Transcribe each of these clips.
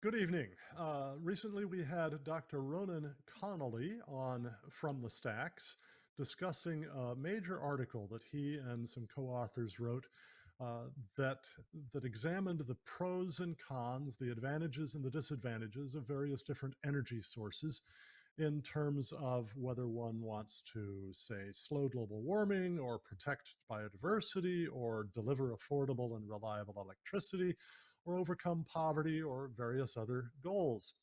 Good evening. Recently, we had Dr. Ronan Connolly on From the Stacks discussing a major article that he and some co-authors wrote that examined the pros and cons, the advantages and the disadvantages of various different energy sources in terms of whether one wants to, say, slow global warming or protect biodiversity or deliver affordable and reliable electricity or overcome poverty or various other goals.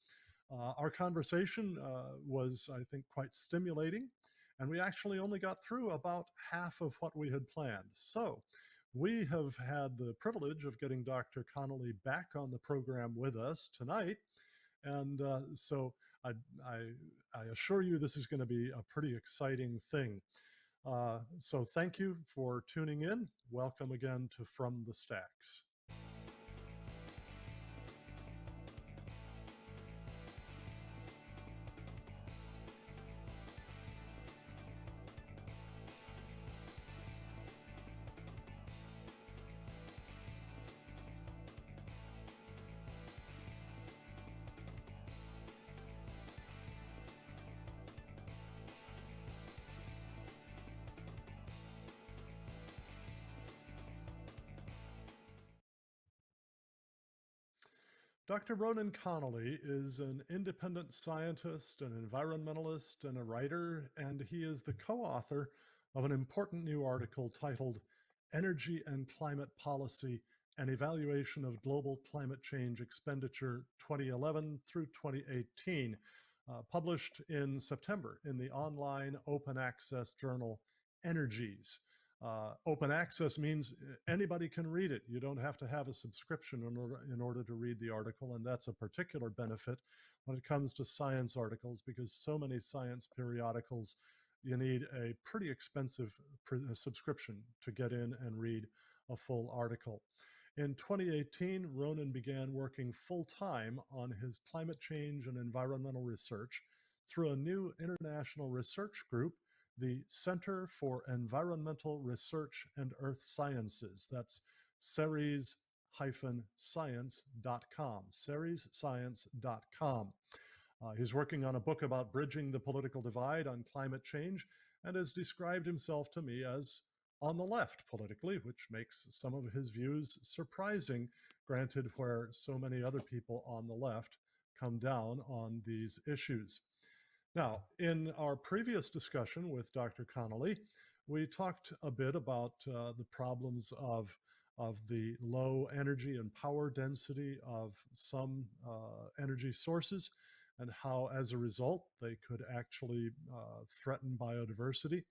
Our conversation was, I think, quite stimulating, and we actually only got through about half of what we had planned. So we have had the privilege of getting Dr. Connolly back on the program with us tonight. And so I, I, I assure you this is going to be a pretty exciting thing. So thank you for tuning in. Welcome again to From the Stacks. Dr. Ronan Connolly is an independent scientist, an environmentalist, and a writer, and he is the co-author of an important new article titled Energy and Climate Policy: An Evaluation of Global Climate Change Expenditure 2011 through 2018, published in September in the online open access journal Energies. Open access means anybody can read it. You don't have to have a subscription in order to read the article, and that's a particular benefit when it comes to science articles, because so many science periodicals, you need a pretty expensive subscription to get in and read a full article. In 2018, Ronan began working full-time on his climate change and environmental research through a new international research group, the Center for Environmental Research and Earth Sciences. That's ceres-science.com, ceresscience.com. He's working on a book about bridging the political divide on climate change and has described himself to me as on the left politically, which makes some of his views surprising, granted where so many other people on the left come down on these issues. Now, in our previous discussion with Dr. Connolly, we talked a bit about the problems of the low energy and power density of some energy sources and how, as a result, they could actually threaten biodiversity.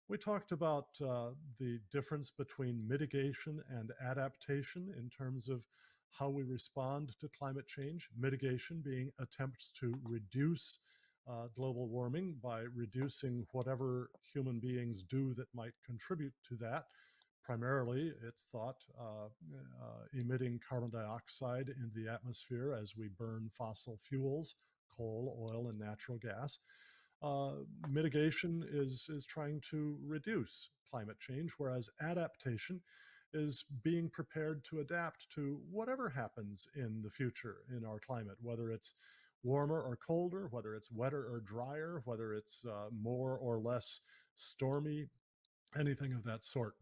We talked about the difference between mitigation and adaptation in terms of how we respond to climate change, mitigation being attempts to reduce global warming by reducing whatever human beings do that might contribute to that. Primarily, it's thought emitting carbon dioxide into the atmosphere as we burn fossil fuels, coal, oil, and natural gas. Mitigation is trying to reduce climate change, whereas adaptation is being prepared to adapt to whatever happens in the future in our climate, whether it's warmer or colder, whether it's wetter or drier, whether it's more or less stormy, anything of that sort.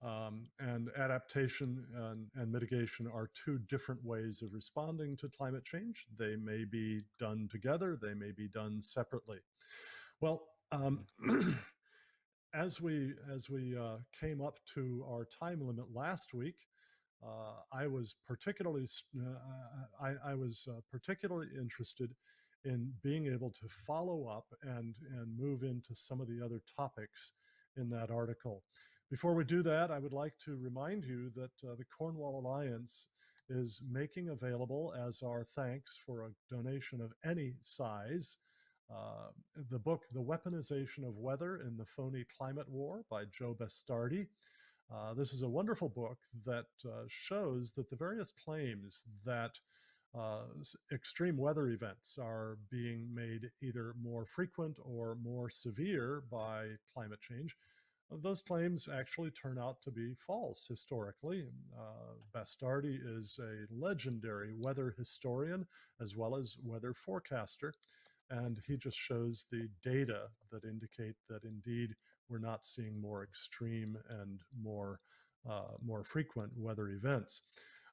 And adaptation and mitigation are two different ways of responding to climate change. They may be done together, they may be done separately. Well, as we came up to our time limit last week, I was particularly particularly interested in being able to follow up and move into some of the other topics in that article. Before we do that, I would like to remind you that the Cornwall Alliance is making available, as our thanks for a donation of any size, the book, The Weaponization of Weather in the Phony Climate War by Joe Bastardi. This is a wonderful book that shows that the various claims that extreme weather events are being made either more frequent or more severe by climate change those claims actually turn out to be false historically. Bastardi is a legendary weather historian as well as weather forecaster, and he just shows the data that indicate that indeed we're not seeing more extreme and more frequent weather events.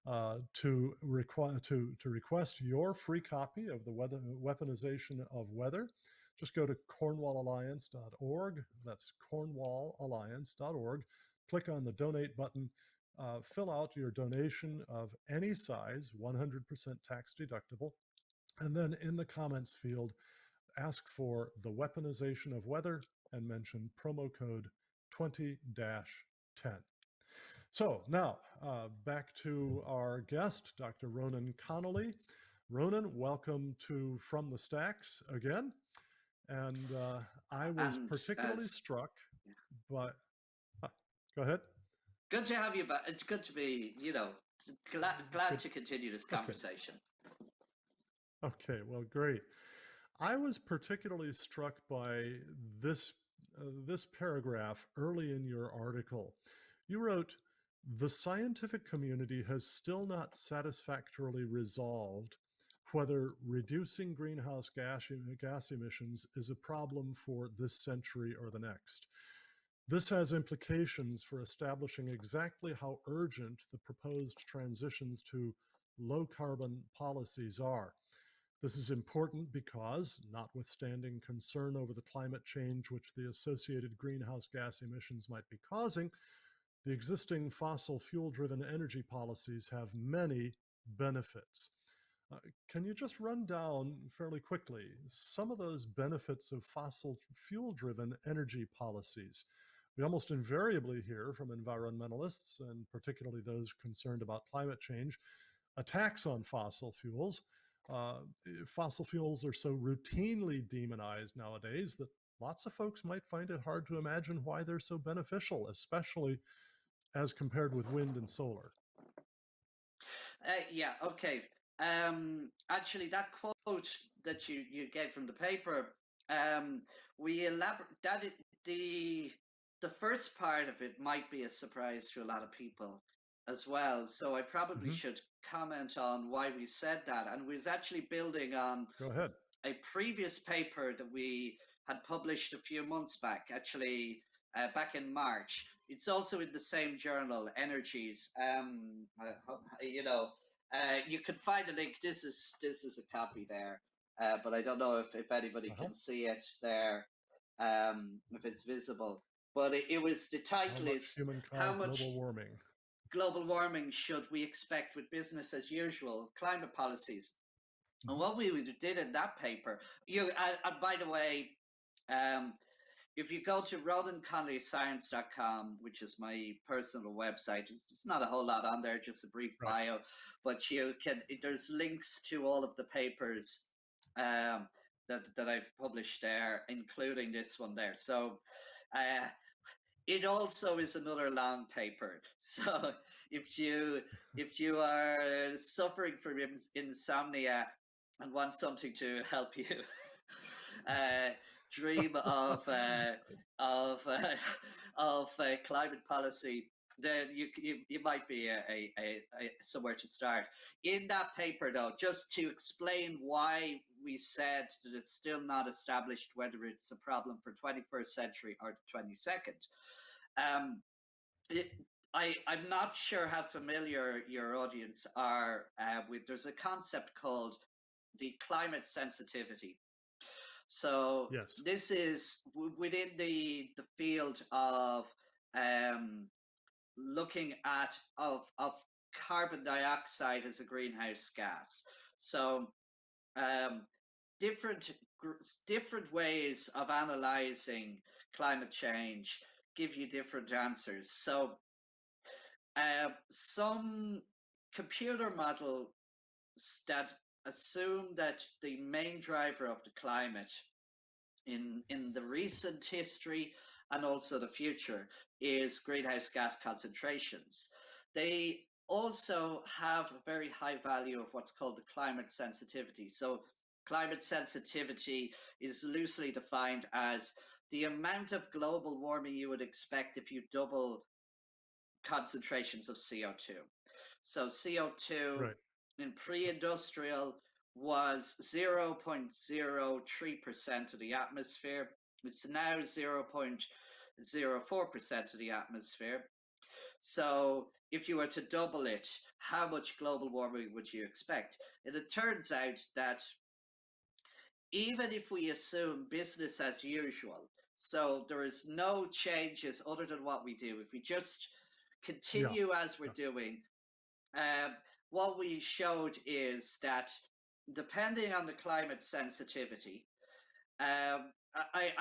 To request your free copy of the weaponization of weather, just go to cornwallalliance.org. That's cornwallalliance.org. Click on the donate button, fill out your donation of any size, 100% tax deductible, and then in the comments field, ask for the weaponization of weather and mention promo code 20-10. So now back to our guest, Dr. Ronan Connolly. Ronan, welcome to From the Stacks again. And I was particularly struck by, go ahead. Good to have you back. It's good to be, glad to continue this conversation. Okay, well, great. I was particularly struck by this paragraph early in your article. You wrote, "The scientific community has still not satisfactorily resolved whether reducing greenhouse gas emissions is a problem for this century or the next. This has implications for establishing exactly how urgent the proposed transitions to low carbon policies are. This is important because, notwithstanding concern over the climate change which the associated greenhouse gas emissions might be causing, the existing fossil fuel-driven energy policies have many benefits." Can you just run down fairly quickly some of those benefits of fossil fuel-driven energy policies? We almost invariably hear from environmentalists, and particularly those concerned about climate change, attacks on fossil fuels. Fossil fuels are so routinely demonized nowadays that lots of folks might find it hard to imagine why they're so beneficial, especially as compared with wind and solar. Yeah, okay. Actually, that quote that you gave from the paper, we elaborate that the first part of it might be a surprise to a lot of people as well. So I probably should comment on why we said that. And we was actually building on Go ahead. A previous paper that we had published a few months back, actually back in March. It's also in the same journal, Energies. You can find a link. This is a copy there, but I don't know if anybody can see it there, if it's visible. But it was, the title is How much global warming should we expect with business as usual climate policies? And what we did in that paper, and by the way, if you go to RonanConnollyScience.com, which is my personal website, it's not a whole lot on there, just a brief bio, but you can, there's links to all of the papers that I've published there, including this one there. So it also is another long paper. So if you are suffering from insomnia and want something to help you dream of climate policy, then you might be a somewhere to start. In that paper, though, just to explain why we said that it's still not established whether it's a problem for 21st century or the 22nd. I'm not sure how familiar your audience are with. There's a concept called the climate sensitivity. So this is within the field of looking at of carbon dioxide as a greenhouse gas. So different ways of analyzing climate change give you different answers. So some computer models that assume that the main driver of the climate in the recent history and also the future is greenhouse gas concentrations. They also have a very high value of what's called the climate sensitivity. So climate sensitivity is loosely defined as the amount of global warming you would expect if you double concentrations of CO2. So CO2 in pre-industrial was 0.03% of the atmosphere. It's now 0.04% of the atmosphere. So if you were to double it, how much global warming would you expect? And it turns out that even if we assume business as usual, so there is no changes other than what we do, if we just continue as we're doing, what we showed is that depending on the climate sensitivity, I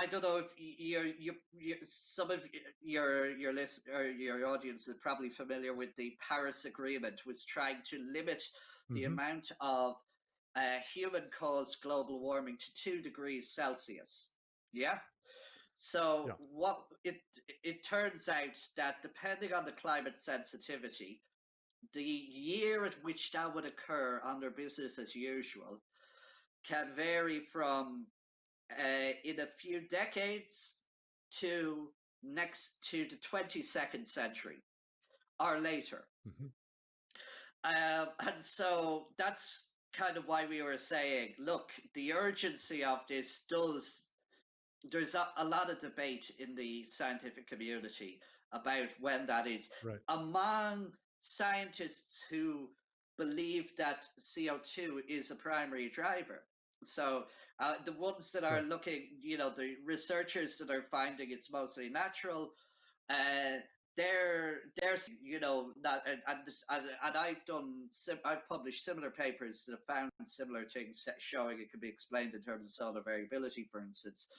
don't know if some of your list or your audience is probably familiar with the Paris Agreement, was trying to limit the amount of human-caused global warming to 2 degrees Celsius. Yeah. So what it turns out that depending on the climate sensitivity, the year at which that would occur under business as usual can vary from in a few decades to the 22nd century or later. And so that's kind of why we were saying, look, the urgency of this there's a lot of debate in the scientific community about when that is. Among scientists who believe that CO2 is a primary driver. So the ones that are looking, the researchers that are finding it's mostly natural, they're not, and I've published similar papers that have found similar things showing it can be explained in terms of solar variability, for instance.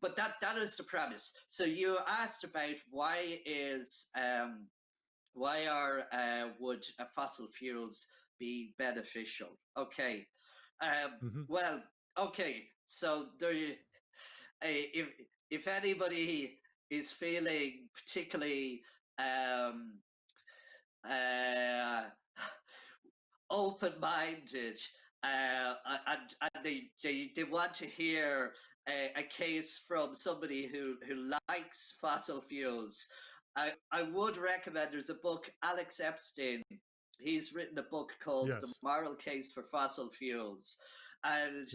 But that is the premise. So you asked about would fossil fuels be beneficial? Okay. Well, okay. So there if anybody is feeling particularly open-minded and they want to hear a case from somebody who likes fossil fuels, I would recommend, there's a book, Alex Epstein, he's written a book called The Moral Case for Fossil Fuels. And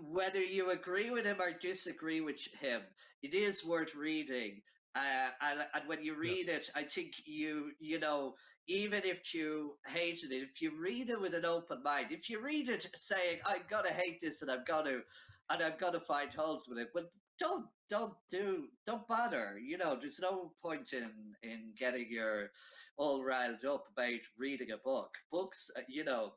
whether you agree with him or disagree with him, it is worth reading. And when you read it, I think even if you hated it, if you read it with an open mind, if you read it saying, I'm gonna hate this and I'm gonna find holes with it, but don't bother. There's no point in getting your all riled up about reading a book. Books, you don't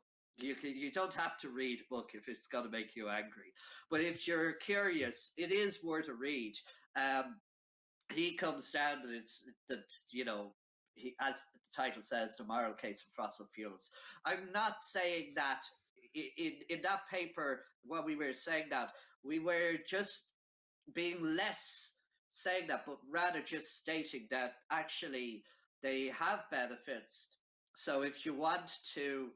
have to read a book if it's gonna make you angry. But if you're curious, it is worth a read. He comes down to he, as the title says, the moral case for fossil fuels. I'm not saying that in that paper, when we were saying that, we were just being less saying that, but rather just stating that actually they have benefits. So if you want to,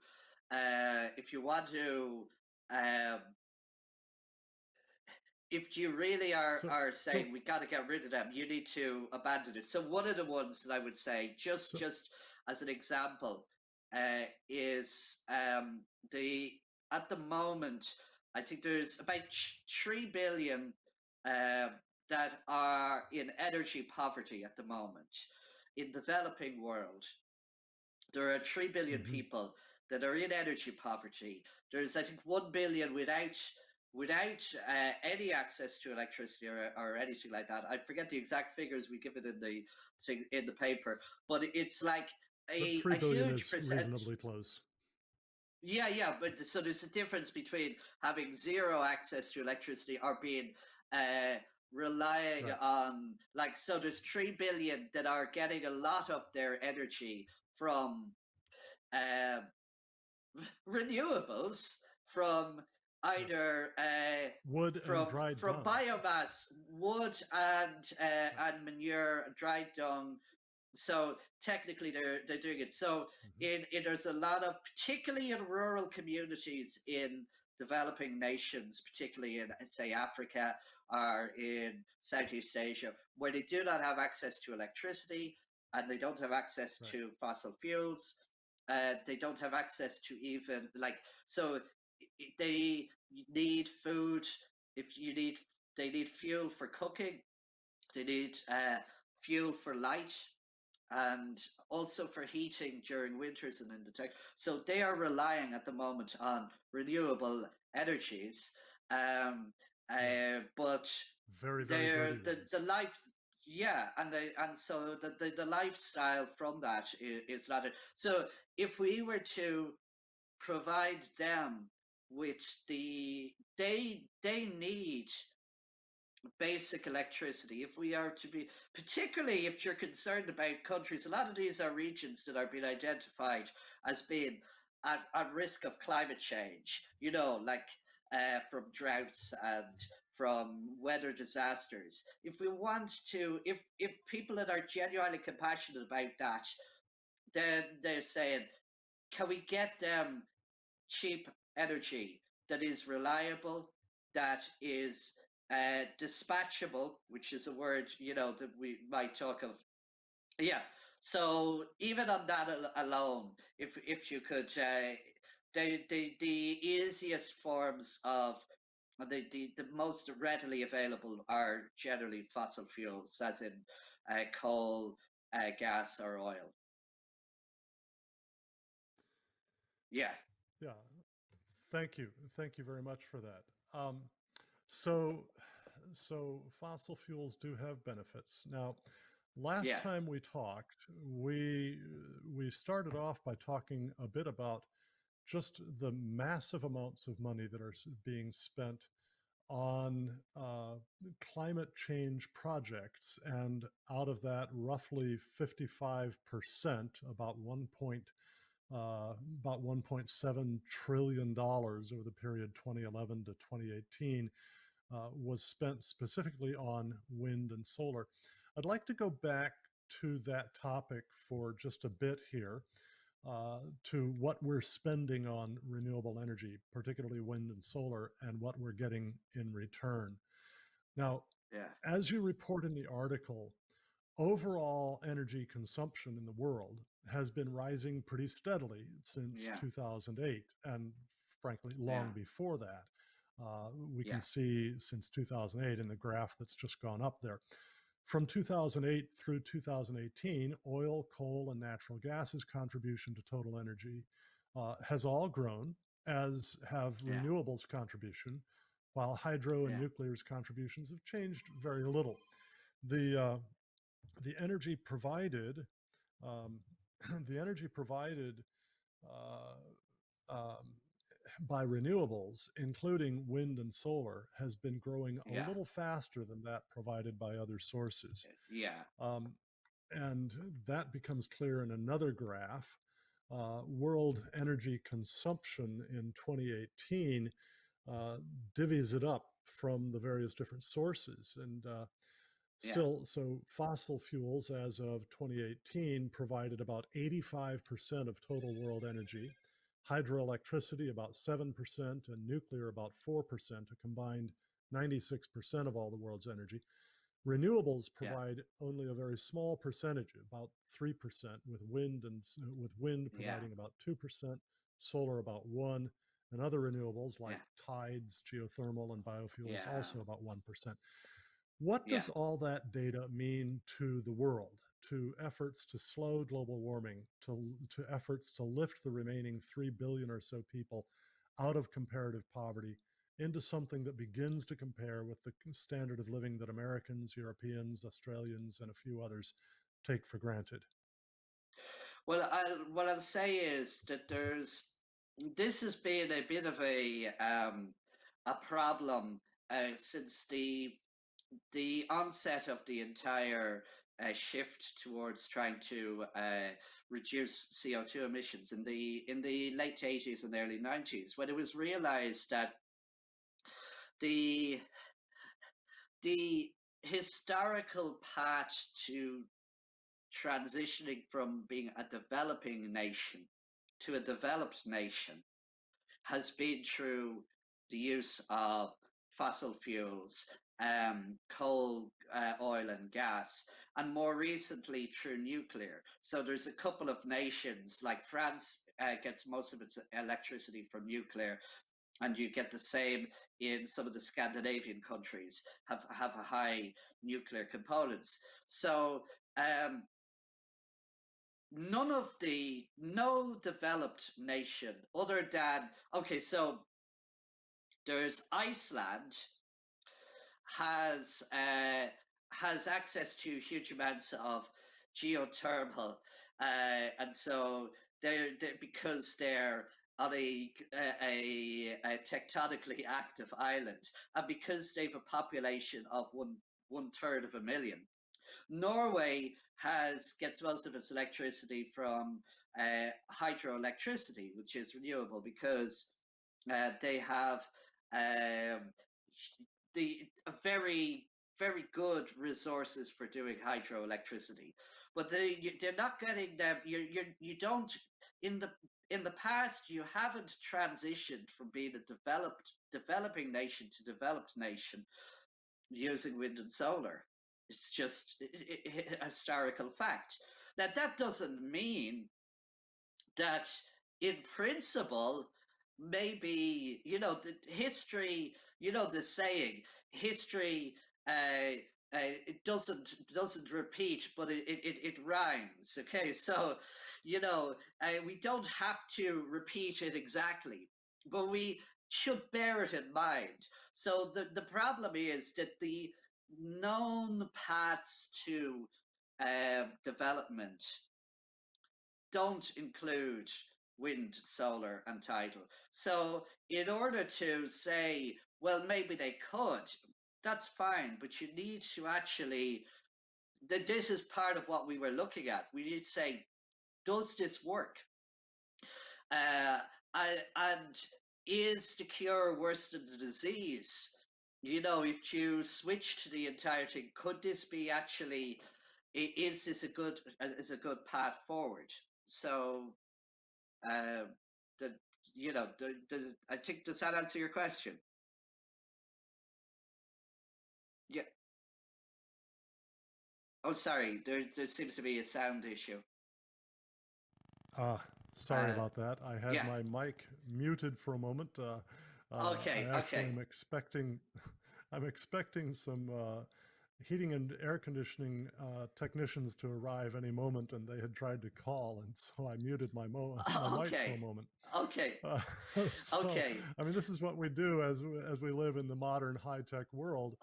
if you really are saying we got to get rid of them, you need to abandon it. So one of the ones that I would say, just as an example, is at the moment, I think there's about 3 billion that are in energy poverty at the moment. In developing world, there are 3 billion people that are in energy poverty. There's, I think, 1 billion without any access to electricity or anything like that. I forget the exact figures we give it in the paper, but it's like a 3 billion huge is percent. reasonably close. Yeah, but so there's a difference between having zero access to electricity or being relying on, like, so there's 3 billion that are getting a lot of their energy from renewables, from either wood and dried dung, biomass, wood and manure, dried dung. So technically they're doing it. So in there's a lot of, particularly in rural communities in developing nations, particularly in, say, Africa or in Southeast Asia, where they do not have access to electricity and they don't have access to fossil fuels. They don't have access to even so they need food. If you need, they need fuel for cooking. They need fuel for light and also for heating during winters and in the tech. So they are relying at the moment on renewable energies, but very they're dirty ones. the life. Yeah, and so the lifestyle from that is not it. So if we were to provide them with they need basic electricity. If we are to be, particularly if you're concerned about countries, a lot of these are regions that are being identified as being at risk of climate change, from droughts and from weather disasters. If we want to, if people that are genuinely compassionate about that, then they're saying, can we get them cheap energy that is reliable, that is dispatchable, which is a word that we might talk of. Yeah. So even on that alone, if you could, the easiest forms of the most readily available are generally fossil fuels, as in coal, gas, or oil. Yeah. Yeah. Thank you. Thank you very much for that. So fossil fuels do have benefits. Now, last time we talked, we started off by talking a bit about just the massive amounts of money that are being spent on climate change projects, and out of that, roughly 55%, about $1.7 trillion over the period 2011 to 2018 was spent specifically on wind and solar. I'd like to go back to that topic for just a bit here, to what we're spending on renewable energy, particularly wind and solar, and what we're getting in return. Now, as you report in the article, overall energy consumption in the world has been rising pretty steadily since 2008, and frankly, long before that. We can see since 2008 in the graph that's just gone up there. From 2008 through 2018, oil, coal, and natural gas's contribution to total energy has all grown, as have renewables' contribution, while hydro and nuclear's contributions have changed very little. The energy provided, the energy provided by renewables, including wind and solar, has been growing a little faster than that provided by other sources. And that becomes clear in another graph. World energy consumption in 2018 divvies it up from the various different sources. And still, so fossil fuels as of 2018 provided about 85% of total world energy, hydroelectricity about 7%, and nuclear about 4%, a combined 96% of all the world's energy. Renewables provide only a very small percentage, about 3%, with wind providing about 2%, solar about 1%, and other renewables like tides, geothermal, and biofuels also about 1%. What does all that data mean to the world, to efforts to slow global warming, to efforts to lift the remaining 3 billion or so people out of comparative poverty into something that begins to compare with the standard of living that Americans, Europeans, Australians, and a few others take for granted? Well, what I'll say is that this has been a bit of a problem since the onset of the entire shift towards trying to reduce CO2 emissions in the late 80s and early 90s, when it was realized that the historical path to transitioning from being a developing nation to a developed nation has been through the use of fossil fuels, coal, oil, and gas, and more recently through nuclear. So there's a couple of nations, like France gets most of its electricity from nuclear, and you get the same in some of the Scandinavian countries have a high nuclear components. So no developed nation other than, okay, so there's Iceland has access to huge amounts of geothermal, and so they're because they're on a tectonically active island, and because they've a population of one third of a million. Norway gets most of its electricity from hydroelectricity, which is renewable, because they have um, the very good resources for doing hydroelectricity, but they're not getting them. You don't in the past you haven't transitioned from being a developing nation to developed nation using wind and solar. It's just a historical fact. Now that doesn't mean that in principle, maybe, the history, the saying, history it doesn't repeat, but it rhymes. Okay, so we don't have to repeat it exactly, but we should bear it in mind. So the problem is that the known paths to development don't include wind, solar, and tidal. So, in order to say, well, maybe they could, that's fine, but you need to actually, this is part of what we were looking at. We need to say, does this work? And is the cure worse than the disease? If you switch to the entire thing, could this be actually, is this a good path forward? So uh, the, I think, does that answer your question? Yeah. Oh, sorry. There seems to be a sound issue. Uh, Sorry about that. I had Yeah. my mic muted for a moment. I Okay. actually Okay. am expecting, I'm expecting some heating and air conditioning technicians to arrive any moment, and they had tried to call, and so I muted my mic for a Okay. moment. Okay. Uh, so, Okay. I mean, this is what we do as we live in the modern high-tech world.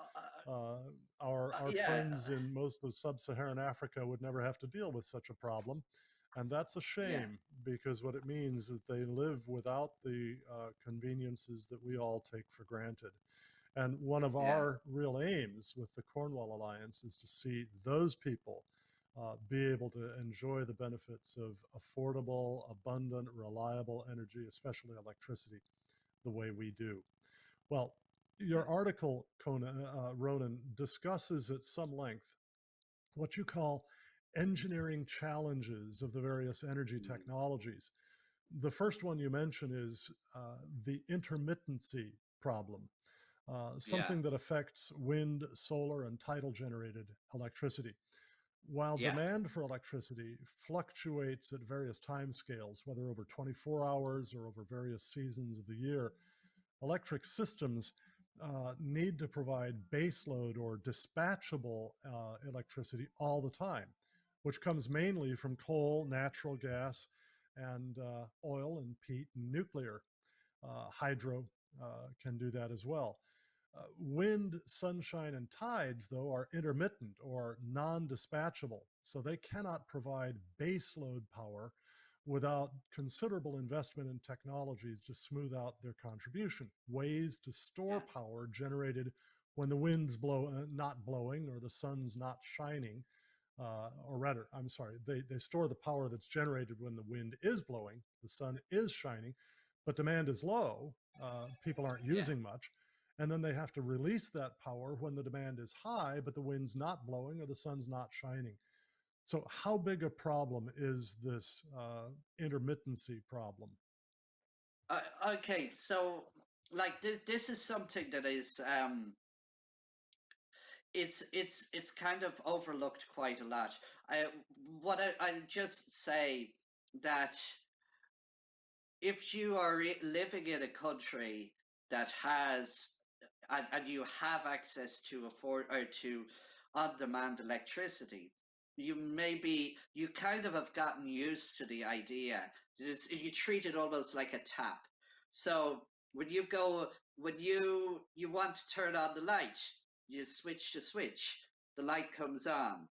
Uh, our Yeah. friends in most of sub-Saharan Africa would never have to deal with such a problem, and that's a Yeah. shame because what it means is that they live without the conveniences that we all take for granted. And one of Yeah. our real aims with the Cornwall Alliance is to see those people be able to enjoy the benefits of affordable, abundant, reliable energy, especially electricity, the way we do. Well, Yeah. your article, Ronan, discusses at some length what you call engineering challenges of the various energy Mm. technologies. The first one you mention is the intermittency problem, Yeah. something that affects wind, solar, and tidal generated electricity. While Yeah. demand for electricity fluctuates at various timescales, whether over 24 hours or over various seasons of the year, electric systems need to provide baseload or dispatchable electricity all the time, which comes mainly from coal, natural gas, and oil and peat and nuclear. Hydro can do that as well. Wind, sunshine, and tides, though, are intermittent or non-dispatchable, so they cannot provide baseload power without considerable investment in technologies to smooth out their contribution. Ways to store Yeah. power generated when the wind's not blowing or the sun's not shining, or rather, I'm sorry, they store the power that's generated when the wind is blowing, the sun is shining, but demand is low, people aren't Yeah. using much, and then they have to release that power when the demand is high, but the wind's not blowing or the sun's not shining. So how big a problem is this intermittency problem? Okay. So like this is something that is it's kind of overlooked quite a lot. I just say that if you are living in a country that has and you have access to afford or to on-demand electricity, you kind of have gotten used to the idea that you treat it almost like a tap. So when you go when you want to turn on the light, you switch the switch, the light comes on.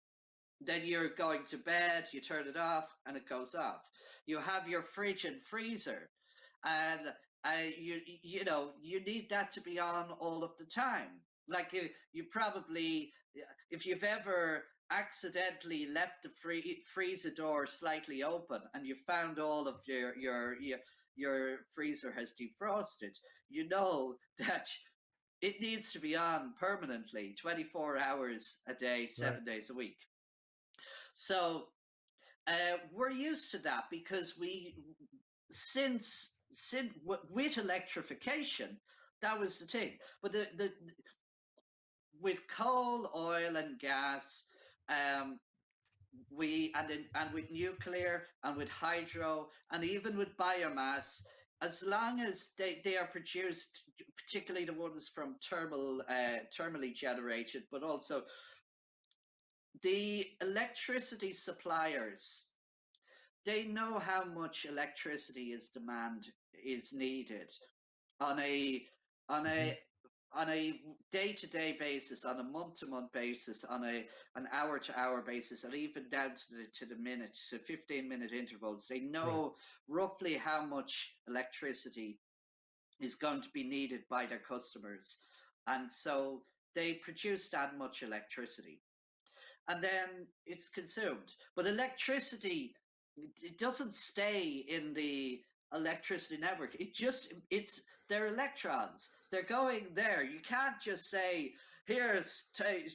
Then you're going to bed, you turn it off, and it goes off. You have your fridge and freezer, and you know you need that to be on all of the time. Like you probably, if you've ever accidentally left the freezer door slightly open and you found all of your freezer has defrosted, you know that it needs to be on permanently, 24 hours a day, Right. 7 days a week. So we're used to that because since with electrification, that was the thing. But the with coal, oil, and gas, um, and with nuclear and with hydro and even with biomass, as long as they are produced, particularly the ones from thermally generated, but also the electricity suppliers, they know how much electricity is needed on a on Mm-hmm. a on a day-to-day basis, on a month-to-month basis, on an hour-to-hour basis, and even down to the minute, to 15-minute intervals. They Right. know roughly how much electricity is going to be needed by their customers, and so they produce that much electricity and then it's consumed. But electricity, it doesn't stay in the electricity network. It's they're electrons. They're going there. You can't just say, here,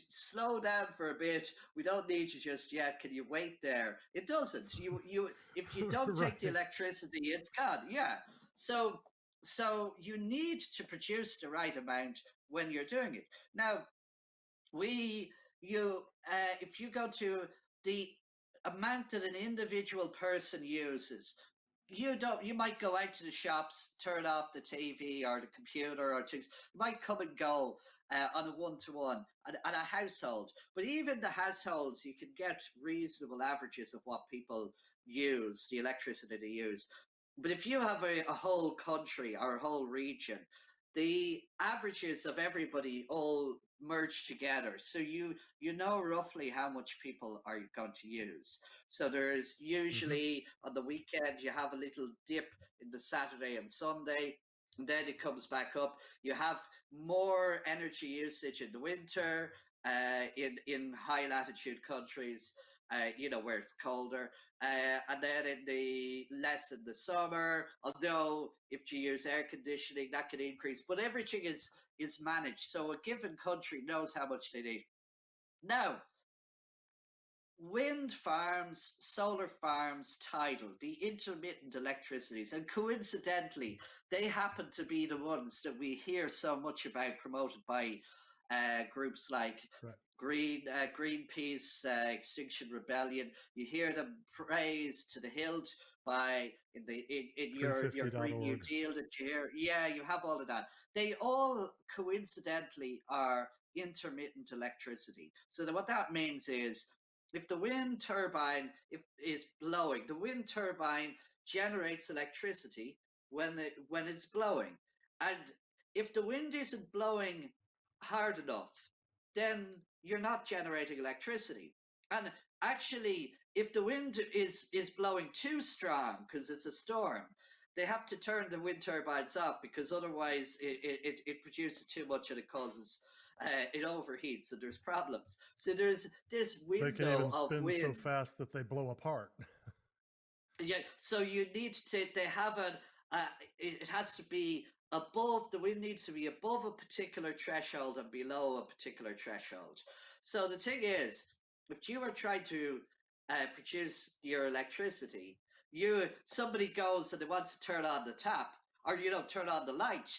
slow down for a bit. We don't need you just yet. Can you wait there? It doesn't. You if you don't take the Right. electricity, it's gone. Yeah. So so you need to produce the right amount when you're doing it. Now, we you if you go to the amount that an individual person uses, you might go out to the shops, turn off the TV or the computer or things. You might come and go on a one-to-one at a household, but even the households, you can get reasonable averages of what people use, the electricity they use. But if you have a whole country or a whole region, the averages of everybody all merge together. So you know roughly how much people are going to use. So there's Mm-hmm. usually on the weekend you have a little dip in the Saturday and Sunday, and then it comes back up. You have more energy usage in the winter, in high latitude countries, where it's colder, and then in the less in the summer. Although if you use air conditioning, that can increase, but everything is managed. So a given country knows how much they need. Now, wind farms, solar farms, tidal, the intermittent electricities, and coincidentally, they happen to be the ones that we hear so much about, promoted by groups like Right. Greenpeace, Extinction Rebellion. You hear them praised to the hilt by in your Green New 350.org. Deal that you hear. Yeah, you have all of that. They all coincidentally are intermittent electricity. So that what that means is if the wind turbine is blowing, the wind turbine generates electricity when it's blowing. And if the wind isn't blowing hard enough, then you're not generating electricity. And actually, if the wind is blowing too strong because it's a storm, they have to turn the wind turbines off because otherwise it produces too much and it causes it overheats and there's problems. So there's this They can window even of spin so wind. fast that they blow apart. Yeah, so you need to they have it has to be above, the wind needs to be above a particular threshold and below a particular threshold. So the thing is, if you are trying to produce your electricity, somebody goes and they wants to turn on the tap or turn on the light,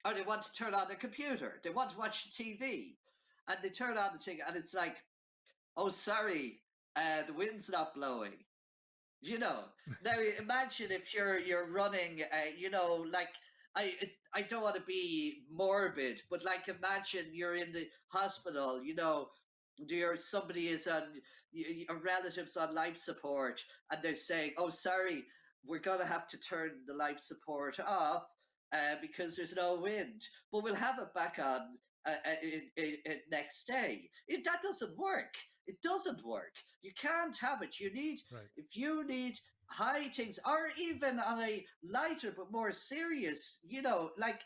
or they want to turn on the computer, they want to watch TV, and they turn on the thing, and it's like, oh, sorry, the wind's not blowing. You know, now imagine if you're running, like I I don't want to be morbid, but like imagine you're in the hospital, somebody is on a relative's on life support, and they're saying, "Oh, sorry, we're gonna have to turn the life support off because there's no wind, but we'll have it back on next day." That doesn't work. It doesn't work. You can't have it. Right. If you need high things, or even on a lighter but more serious, like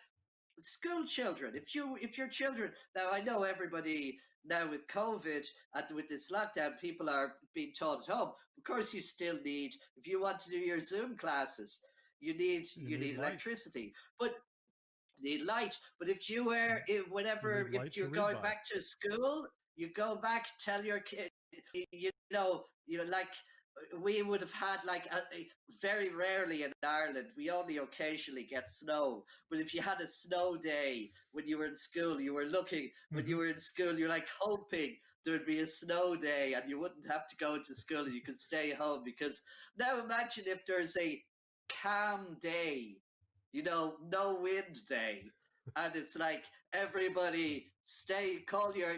school children. If your children, now I know everybody now with COVID and with this lockdown, people are being taught at home. Of course, you still need, if you want to do your Zoom classes, You you need need light. electricity. But need light. But if you Yeah. were, You need if light to you're read going by. back to school, you go back, tell your kid, like we would have had like very rarely in Ireland, we only occasionally get snow. But if you had a snow day when you were in school, when Hmm. you were in school, you're like hoping there'd be a snow day and you wouldn't have to go to school and you could stay home. Because now imagine if there's a calm day, no wind day. And it's like everybody call your,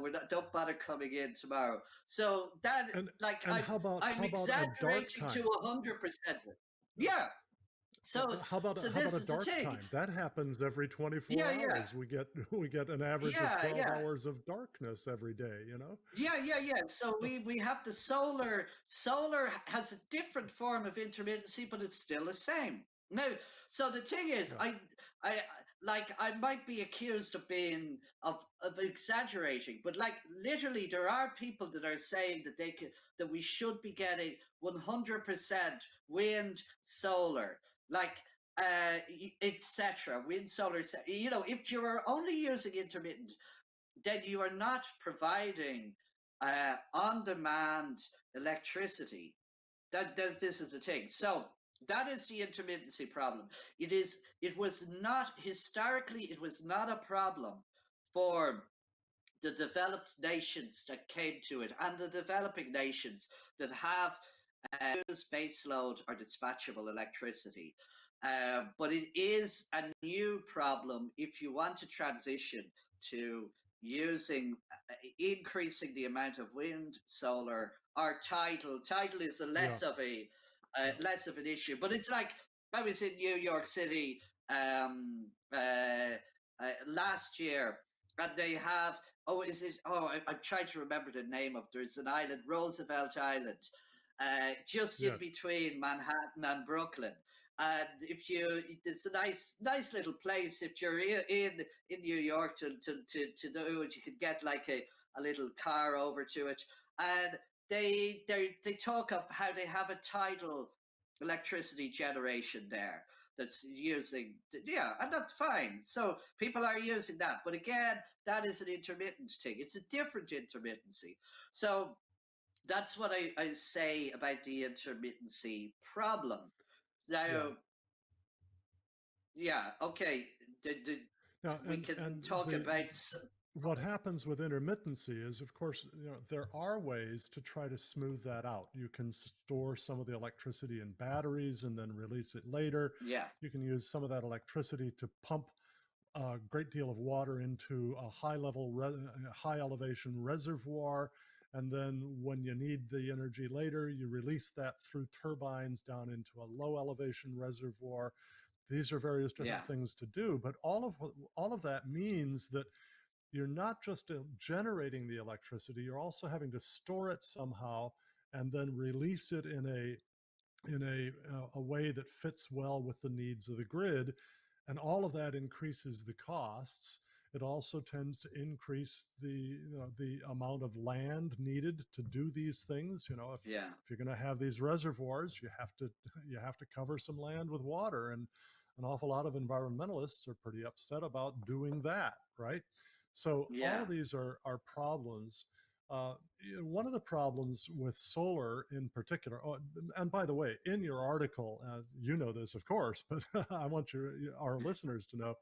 we're not, don't bother coming in tomorrow. So that, And like, and I'm how about a dark exaggerating to time? 100%. Yeah. So, How about this a is the dark thing. time? That happens every 24 Yeah, yeah, hours. We get an average of yeah, 12 yeah. hours of darkness every day, you know? Yeah, yeah, yeah. So So, we have the solar. Solar has a different form of intermittency, but it's still the same. Now, so the thing is, yeah. I like I might be accused of being of exaggerating, but like literally, there are people that are saying that that we should be getting 100% wind, solar, like etc. Wind, solar, etc. If you are only using intermittent, then you are not providing on-demand electricity. This is the thing. So that is the intermittency problem. It was not historically. It was not a problem for the developed nations that came to it, and the developing nations that have used baseload or dispatchable electricity. But it is a new problem if you want to transition to using increasing the amount of wind, solar, or tidal. Tidal is a Yeah. Yeah. less of an issue, but it's like I was in New York City last year, and they have, oh, is it? Oh, I'm trying to remember the name of. There's an island, Roosevelt Island, just in Yes. between Manhattan and Brooklyn. And it's a nice little place. If you're in New York to do it, you could get like a little car over to it. And they talk of how they have a tidal electricity generation there that's using, yeah, and that's fine. So people are using that, but again, that is an intermittent thing. It's a different intermittency. So that's what I say about the intermittency problem. Yeah. Now, yeah, okay, Now, we can and talk the about, what happens with intermittency is, of course, there are ways to try to smooth that out. You can store some of the electricity in batteries and then release it later. yeah, You can use some of that electricity to pump a great deal of water into a high elevation reservoir. And then when you need the energy later, you release that through turbines down into a low elevation reservoir. These are various yeah, different things to do, but all of that means that you're not just generating the electricity, you're also having to store it somehow and then release it in a way that fits well with the needs of the grid. And all of that increases the costs. It also tends to increase the amount of land needed to do these things. yeah, If you're going to have these reservoirs, you have to cover some land with water, and an awful lot of environmentalists are pretty upset about doing that, right? So all yeah, of these are problems. One of the problems with solar in particular, oh, and by the way, in your article, you know this, of course, but I want our listeners to know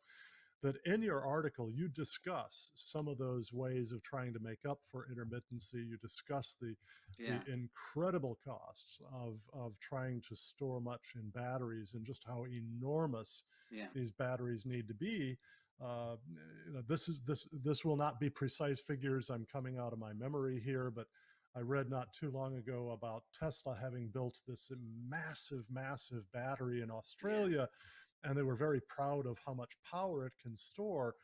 that in your article, you discuss some of those ways of trying to make up for intermittency. You discuss the Yeah, incredible costs of trying to store much in batteries and just how enormous yeah, these batteries need to be. Uh, this will not be precise figures. I'm coming out of my memory here, but I read not too long ago about Tesla having built this massive battery in yeah, Australia, and they were very proud of how much power it can store.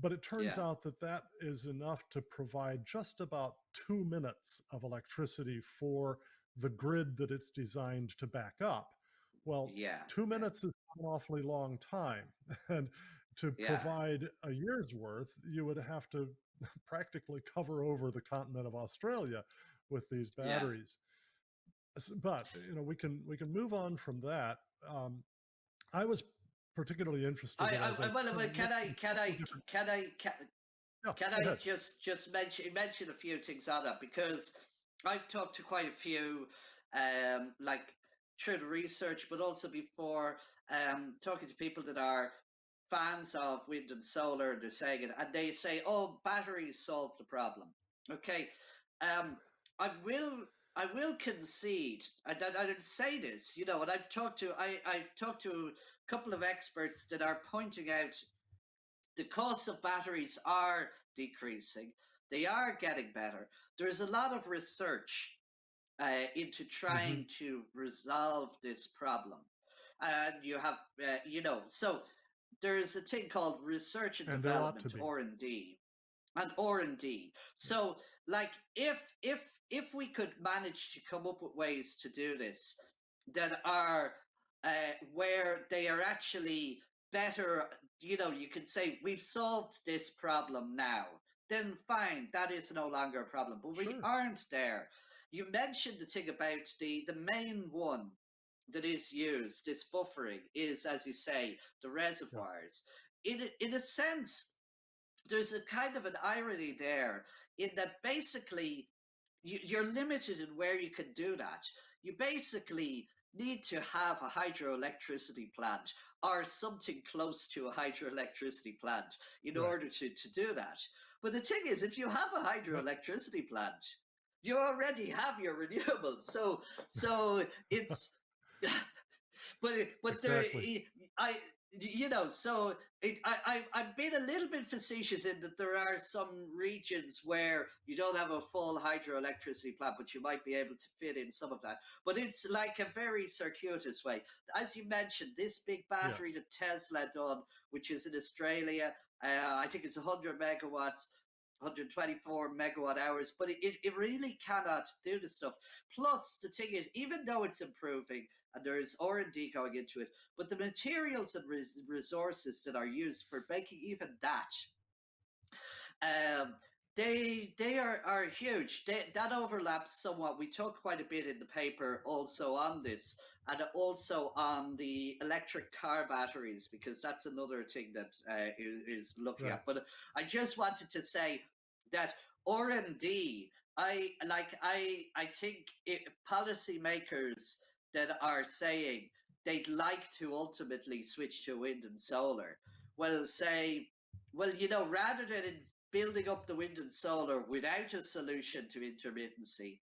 But it turns yeah, out that that is enough to provide just about 2 minutes of electricity for the grid that it's designed to back up. Well, yeah, two yeah, minutes is an awfully long time. And to yeah, provide a year's worth, you would have to practically cover over the continent of Australia with these yeah. batteries. But we can move on from that. Um, I was particularly interested in, as I Well, looked at a couple of different. Yeah, can go I ahead. just mention a few things on that, because I've talked to quite a few, like through the research, but also before, talking to people that are fans of wind and solar, and they're saying it, and they say, "Oh, batteries solve the problem." Okay, um, I will concede, and I'd say this, and I've talked to a couple of experts that are pointing out the costs of batteries are decreasing. They are getting better. There's a lot of research into Hmm. trying to resolve this problem. And you have, so there's a thing called research and And there ought development, to be. R&D, and R&D. Yeah. So, like, if we could manage to come up with ways to do this that are where they are actually better, you can say we've solved this problem now. Then fine, that is no longer a problem. But we Sure. aren't there. You mentioned the thing about the main one that is used, this buffering, is, as you say, the Yeah. reservoirs. In a sense, there's a kind of an irony there, in that basically you're limited in where you can do that. You basically need to have a hydroelectricity plant or something close to a hydroelectricity plant in Right. order to do that. But the thing is, if you have a Yep. hydroelectricity plant, you already have your renewables. So it's but there, Exactly. I so I've been a little bit facetious in that there are some regions where you don't have a full hydroelectricity plant, but you might be able to fit in some of that. But it's like a very circuitous way. As you mentioned, this big battery Yes. that Tesla done, which is in Australia, I think it's 100 megawatts. 124 megawatt hours, but it really cannot do the stuff. Plus, the thing is, even though it's improving, and there is R&D going into it, but the materials and resources that are used for making even that, um, they are huge. That overlaps somewhat. We talk quite a bit in the paper also on this, and also on the electric car batteries, because that's another thing that is looking Right. at. But I just wanted to say that R&D, I think policymakers that are saying they'd like to ultimately switch to wind and solar will say, well, rather than building up the wind and solar without a solution to intermittency,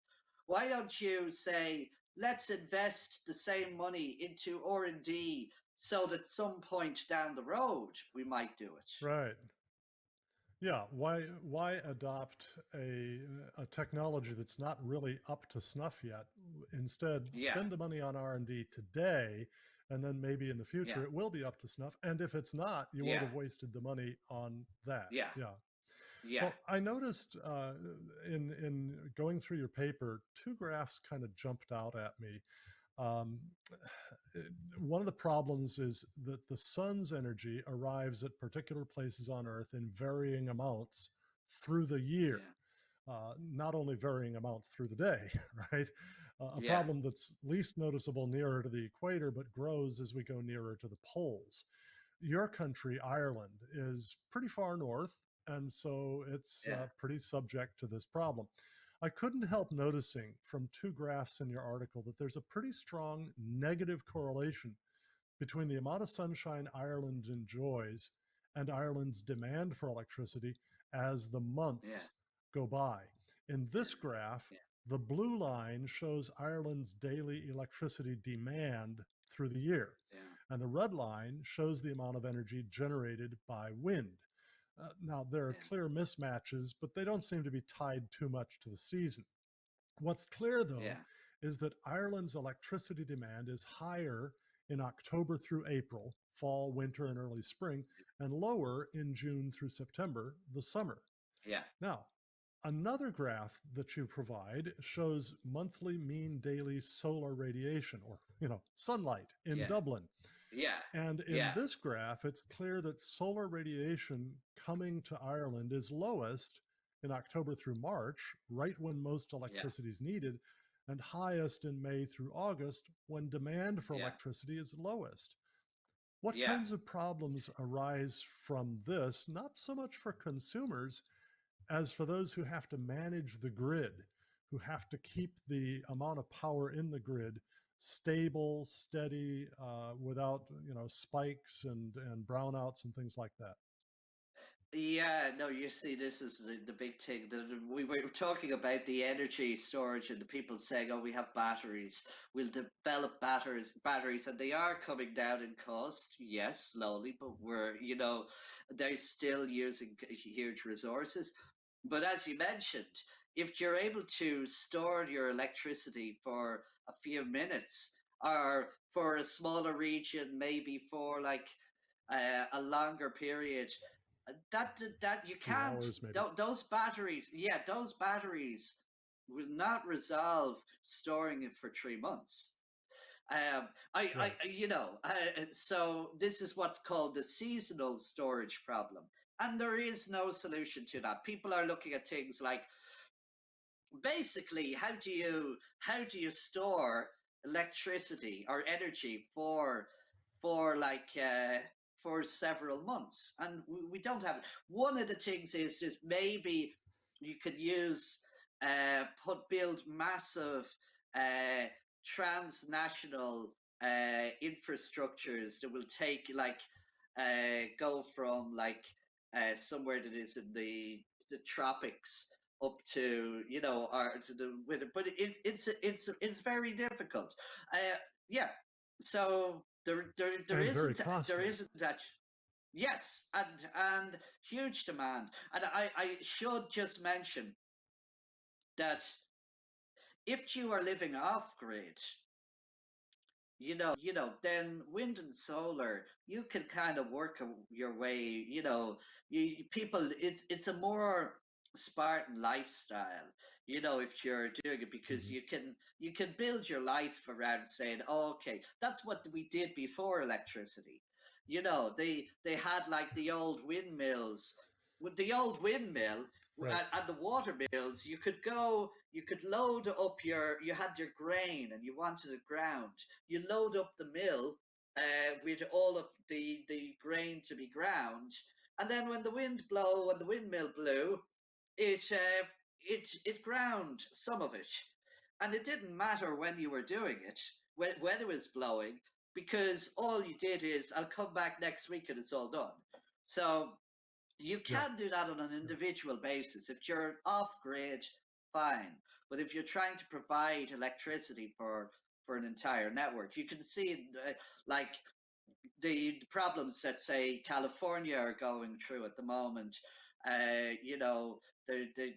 why don't you say, let's invest the same money into R&D so that some point down the road we might do it. Right. Yeah. Why adopt a technology that's not really up to snuff yet? Instead, Yeah, spend the money on R&D today, and then maybe in the yeah, future it will be up to snuff. And if it's not, you won't yeah, have wasted the money on that. yeah, Yeah. yeah, Well, I noticed in going through your paper, two graphs kind of jumped out at me. Um, One of the problems is that the sun's energy arrives at particular places on Earth in varying amounts through the year, yeah, not only varying amounts through the day, right? A yeah, problem that's least noticeable nearer to the equator, but grows as we go nearer to the poles. Your country, Ireland, is pretty far north. and so it's yeah, pretty subject to this problem. I couldn't help noticing from two graphs in your article that there's a pretty strong negative correlation between the amount of sunshine Ireland enjoys and Ireland's demand for electricity as the yeah, months go by. In yeah, this graph, yeah, the blue line shows Ireland's daily electricity demand through the year, yeah, and the red line shows the amount of energy generated by wind. Now, there are yeah, clear mismatches, but they don't seem to be tied too much to the season. What's clear, though, yeah, is that Ireland's electricity demand is higher in October through April, fall, winter, and early spring, and lower in June through September, the summer. yeah, Now, another graph that you provide shows monthly mean daily solar radiation, or sunlight in yeah, Dublin. yeah, And in yeah, this graph, it's clear that solar radiation coming to Ireland is lowest in October through March, right when most yeah, electricity is needed, and highest in May through August when demand for yeah, electricity is lowest. What yeah. kinds of problems arise from this, not so much for consumers as for those who have to manage the grid, who have to keep the amount of power in the grid stable, steady, without spikes and brownouts and things like that. Yeah, no, you see, this is the big thing. We were talking about the energy storage and the people saying, "Oh, we have batteries. We'll develop batteries, and they are coming down in cost. Yes, slowly, but they're still using huge resources. But as you mentioned, if you're able to store your electricity for a few minutes, or for a smaller region, maybe for like a longer period, that you A few can't, hours, maybe. those batteries, yeah, those batteries will not resolve storing it for 3 months. um Right. so this is what's called the seasonal storage problem, and there is no solution to that. People are looking at things like, basically, how do you store electricity or energy for like for several months, and we don't have it. One of the things is maybe you could use build massive uh transnational infrastructures that will take like go from like somewhere that is in the tropics up to or to the with it, but it's very difficult. Yeah, so there And very isn't there costly. isn't that. Yes, and huge demand. And I should just mention that if you are living off grid, then wind and solar, you can kind of work your way. People, it's a more Spartan lifestyle. If you're doing it, because Hmm. you can build your life around saying, oh, okay, that's what we did before electricity. They had like the old windmills. With the old windmill Right. and the water mills, you could load up you had your grain and you wanted it ground. You load up the mill with all of the grain to be ground, and then when the windmill blew, it ground some of it, and it didn't matter when you were doing it, when it was blowing, because all you did is, I'll come back next week and it's all done. So you Yeah. can do that on an Yeah. individual basis. If you're off grid, fine. But if you're trying to provide electricity for an entire network, you can see like the problems that, say, California are going through at the moment. The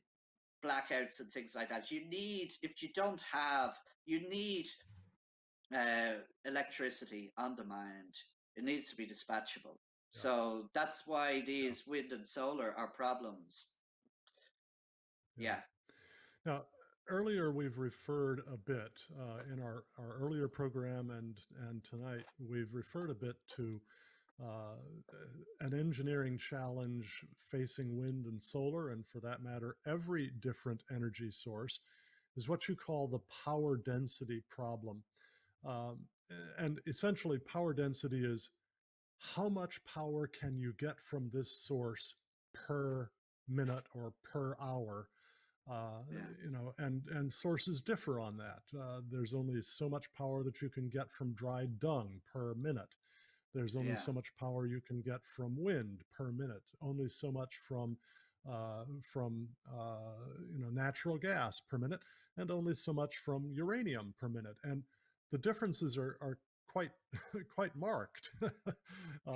blackouts and things like that. If you don't have, you need electricity on demand. It needs to be dispatchable. Yeah. So that's why Yeah. these wind and solar are problems. Yeah. Yeah, Now, earlier we've referred a bit in our earlier program and tonight we've referred a bit to uh, an engineering challenge facing wind and solar, and for that matter, every different energy source, is what you call the power density problem. Um, and essentially, power density is how much power can you get from this source per minute or per hour. Uh, yeah, and sources differ on that. There's only so much power that you can get from dry dung per minute. There's only yeah, so much power you can get from wind per minute. Only so much from natural gas per minute, and only so much from uranium per minute. And the differences are quite quite marked,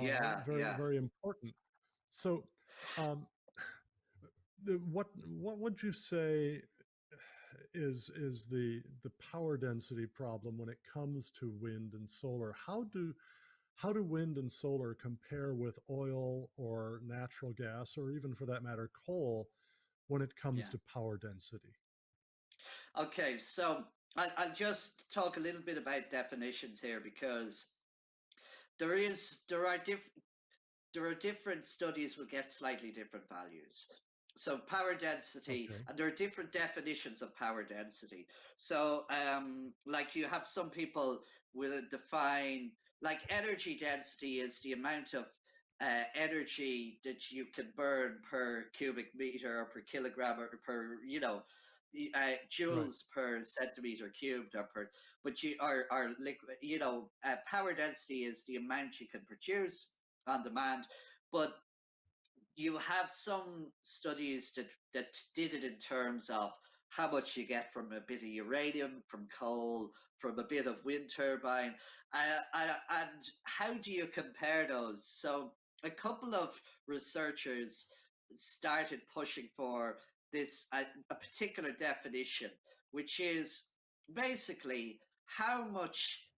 yeah, very yeah. very important. So, um, what would you say is the power density problem when it comes to wind and solar? How do wind and solar compare with oil or natural gas, or even for that matter, coal, when it comes Yeah. to power density? Okay, so I'll just talk a little bit about definitions here because there is there are different studies will get slightly different values. So power density, Okay. and there are different definitions of power density. So like you have some people will define like energy density is the amount of energy that you can burn per cubic meter or per kilogram or per Right. joules per centimeter cubed or per, but you are liquid, power density is the amount you can produce on demand. But you have some studies that did it in terms of how much you get from a bit of uranium, from coal, from a bit of wind turbine, and how do you compare those? So a couple of researchers started pushing for this a particular definition, which is basically how much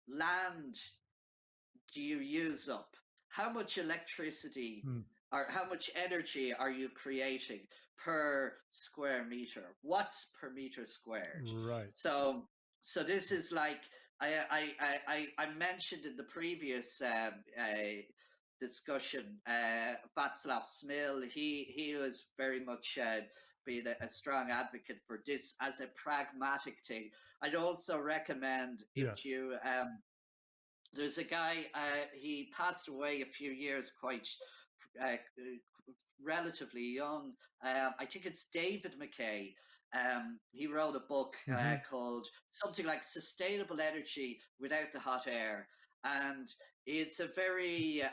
land do you use up? How much electricity Hmm. or how much energy are you creating per square meter? What's per meter squared? Right. So, so this is like I mentioned in the previous discussion, Václav Smil. He was very much being a strong advocate for this as a pragmatic thing. I'd also recommend if Yes. you there's a guy, he passed away a few years quite uh, relatively young. I think it's David McKay. He wrote a book Hmm. called something like Sustainable Energy Without the Hot Air. And it's a very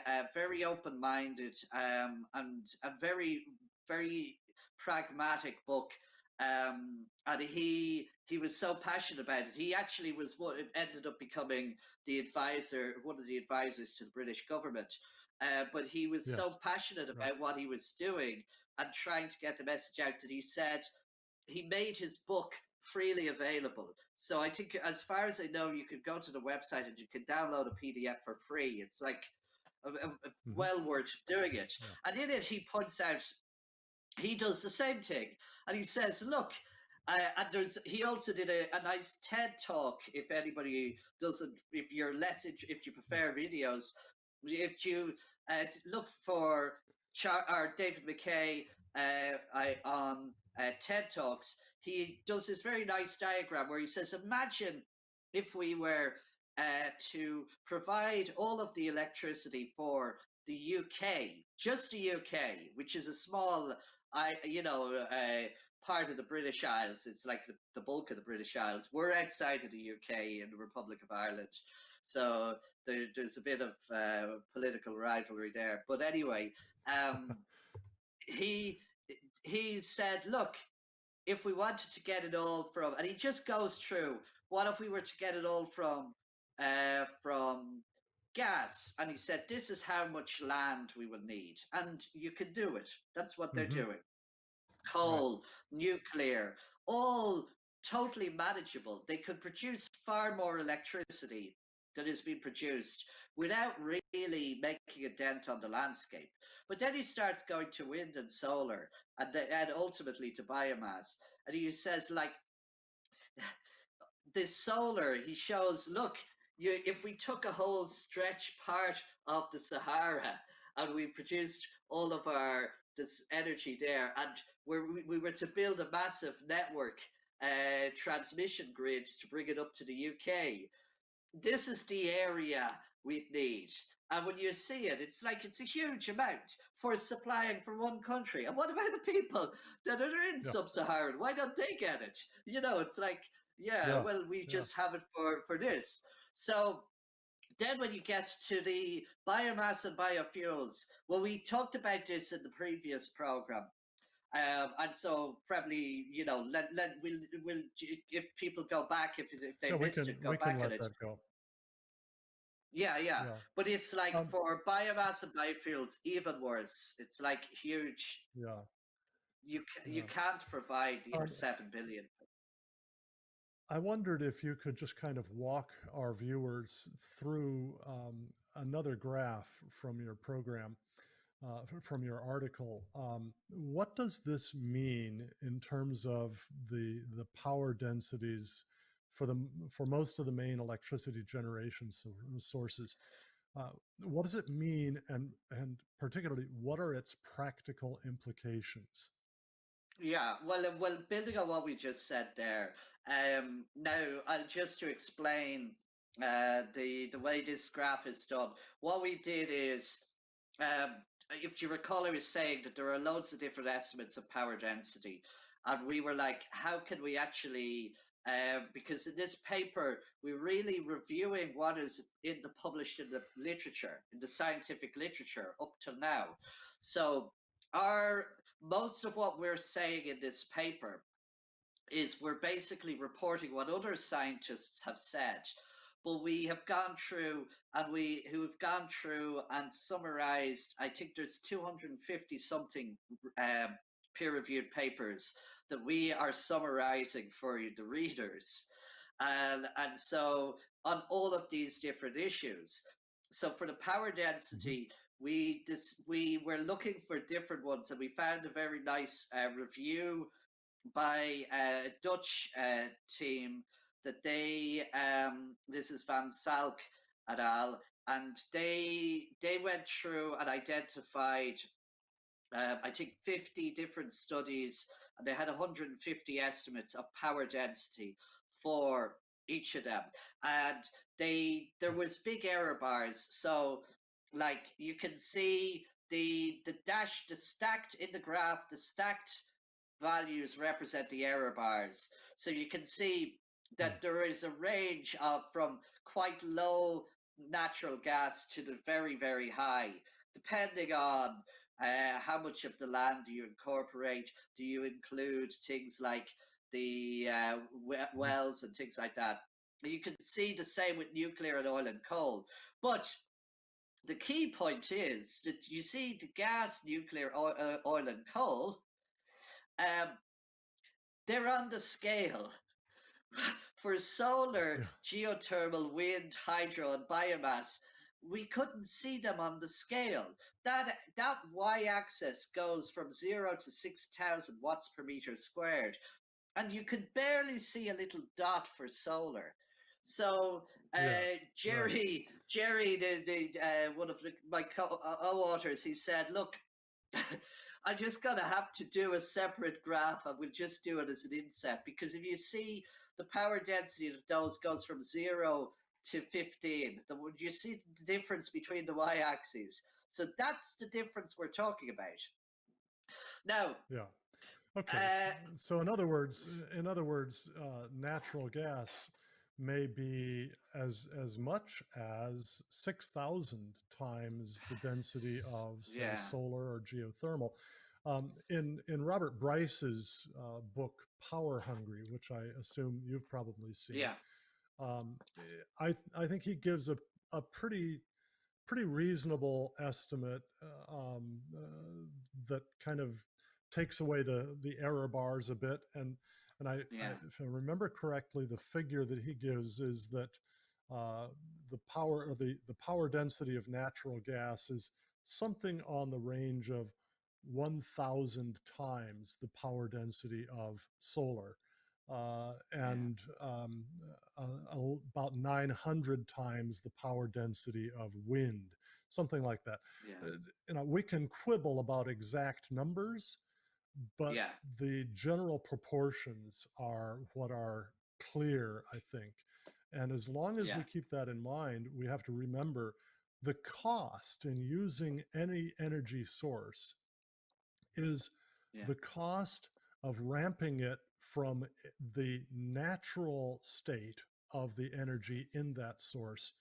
open-minded and a very pragmatic book. And he was so passionate about it. He actually was what ended up becoming one of the advisors to the British government. But he was Yes. so passionate Right. about what he was doing and trying to get the message out that he said he made his book freely available. So I think, as far as I know, you could go to the website and you can download a PDF for free. It's like Hmm. well worth doing it. Yeah. And in it, he points out he does the same thing, and he says, "Look." And he also did a nice TED talk. If anybody doesn't, if you're less, if you Yeah. prefer videos, if you look for or David McKay on TED Talks, he does this very nice diagram where he says, imagine if we were to provide all of the electricity for the UK, just the UK, which is a small, part of the British Isles. It's like the bulk of the British Isles. We're outside of the UK in the Republic of Ireland. So there's a bit of political rivalry there. But anyway, um, he he said, look, if we wanted to get it all from, and he just goes through, what if we were to get it all from gas? And he said, this is how much land we will need, and you can do it. That's what they're Hmm. doing. Right. Coal, nuclear, all totally manageable. They could produce far more electricity than is being produced without really making a dent on the landscape. But then he starts going to wind and solar and ultimately to biomass. And he says, like, this solar, he shows, look, if we took a whole stretch part of the Sahara and we produced all of our this energy there, and we were to build a massive network transmission grid to bring it up to the UK, this is the area we need. And when you see it, it's like it's a huge amount for supplying for one country. And what about the people that are in Yeah. sub-Saharan? Why don't they get it? It's like, yeah, Yeah. well, we Yeah. just have it for this. So then when you get to the biomass and biofuels, well, we talked about this in the previous program. And so probably, we'll if people go back, if they Yeah. We missed can it, go we can back at let it. that go. Yeah, yeah. Yeah. But it's like Um, for biomass and biofuels, even worse. It's like huge. yeah. You Yeah. can't provide the Um, 7 billion. I wondered if you could just kind of walk our viewers through another graph from your program, from your article. What does this mean in terms of the power densities for for most of the main electricity generation sources? Uh, what does it mean, and particularly, what are its practical implications? Yeah, well, building on what we just said there. Now, just to explain the way this graph is done. What we did is, um, if you recall, I was saying that there are loads of different estimates of power density, and we were like, how can we actually? Because in this paper, we're really reviewing what is published in the literature, in the scientific literature up till now. So our most of what we're saying in this paper is we're basically reporting what other scientists have said, but we have gone through and we who have gone through and summarized. I think there's 250 something peer-reviewed papers that we are summarizing for you, the readers, and so on all of these different issues. So for the power Hmm. density, we were looking for different ones, and we found a very nice review by a Dutch team that this is Van Salk et al. And they went through and identified I think 50 different studies, and they had 150 estimates of power density for each of them. And there was big error bars. So like you can see the stacked in the graph, the stacked values represent the error bars. So you can see Mm. that there is a range of from quite low natural gas to the very, very high, depending on how much of the land do you incorporate? Do you include things like the Mhm. wells and things like that? You can see the same with nuclear and oil and coal. But the key point is that you see the gas, nuclear, oil and coal, um, they're on the scale. For solar, Yeah. geothermal, wind, hydro, and biomass, we couldn't see them on the scale. That y-axis goes from 0 to 6,000 watts per meter squared, and you could barely see a little dot for solar. So Yes. Right. Jerry, one of my co-authors, he said, "Look, I'm just going to have to do a separate graph, and we'll just do it as an inset, because if you see the power density of those goes from 0 to 15, would you see the difference between the y-axes? So that's the difference we're talking about. Now, Yeah. Okay. uh, So in other words, natural gas may be as much as 6,000 times the density of, say, yeah, solar or geothermal. In Robert Bryce's book Power Hungry, which I assume you've probably seen, yeah, I think he gives a pretty reasonable estimate that kind of takes away the error bars a bit. And yeah, if I remember correctly, the figure that he gives is that uh, the power density of natural gas is something on the range of 1,000 times the power density of solar. yeah, And about 900 times the power density of wind, something like that. yeah, We can quibble about exact numbers, but yeah, the general proportions are what are clear, I think. And as long as yeah, we keep that in mind, we have to remember the cost in using any energy source is Yeah. the cost of ramping it from the natural state of the energy in that source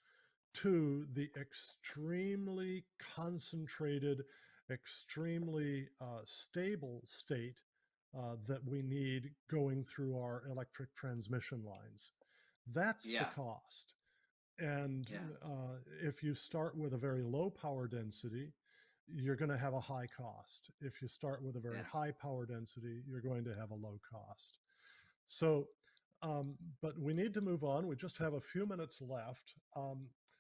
to the extremely concentrated, extremely stable state that we need going through our electric transmission lines. That's the Yeah. cost. And Yeah. if you start with a very low power density, you're going to have a high cost. If you start with a very Yeah. high power density, you're going to have a low cost. So, but we need to move on. We just have a few minutes left.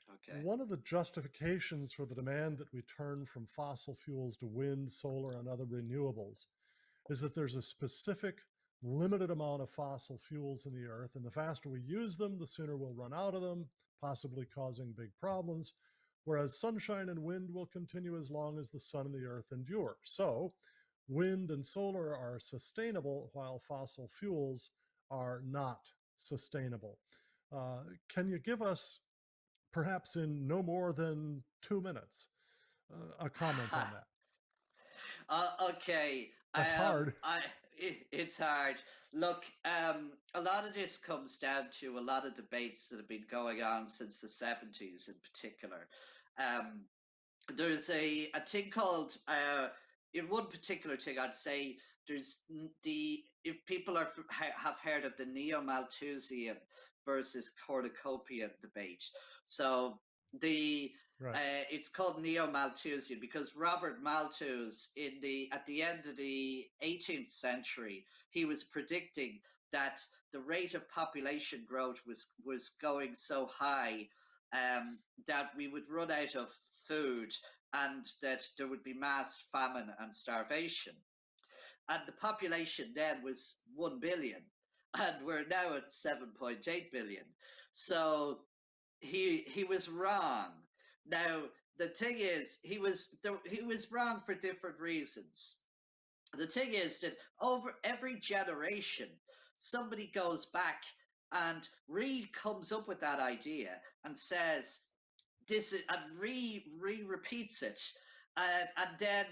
Okay. One of the justifications for the demand that we turn from fossil fuels to wind, solar, and other renewables is that there's a specific limited amount of fossil fuels in the earth, and the faster we use them, the sooner we'll run out of them, possibly causing big problems. Whereas sunshine and wind will continue as long as the sun and the earth endure. So, wind and solar are sustainable while fossil fuels are not sustainable. Can you give us, perhaps in no more than 2 minutes, a comment on that? Okay. That's hard. It's hard. Look, a lot of this comes down to a lot of debates that have been going on since the 70s in particular. Um, there's a thing called in one particular thing I'd say there's the if people have heard of the neo-Malthusian versus cornucopian debate. So the Right. it's called neo-Malthusian because Robert Malthus in the at the end of the 18th century he was predicting that the rate of population growth was going so high that we would run out of food and that there would be mass famine and starvation. And the population then was 1 billion, and we're now at 7.8 billion. So he was wrong. Now the thing is, he was wrong for different reasons. The thing is that over every generation, somebody goes back and comes up with that idea and says, this is, and repeats it, and then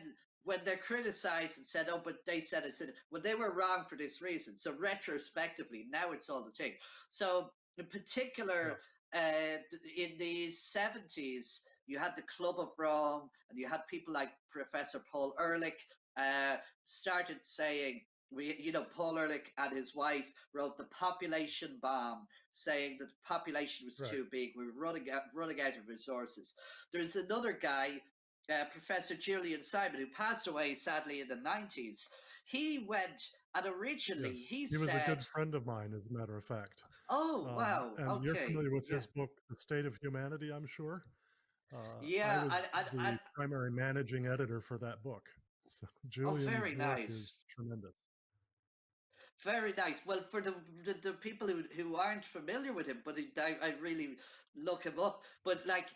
when they're criticized and said, oh, but they said it, said, well, they were wrong for this reason. So retrospectively, now it's all the thing. So in Yeah. particular, in the 70s, you had the Club of Rome, and you had people like Professor Paul Ehrlich started saying Paul Ehrlich and his wife wrote the population bomb, saying that the population was Right. too big. We were running out of resources. There's another guy, Professor Julian Simon, who passed away sadly in the 90s. He went and originally Yes. he He was a said, good friend of mine, as a matter of fact. "Oh wow, And you're okay, familiar with yeah, his book, The State of Humanity, I'm sure. I yeah," was the primary managing editor for that book. So oh, very Julian's work nice. is tremendous. Very nice. Well, for the people who aren't familiar with him, but I really look him up. But like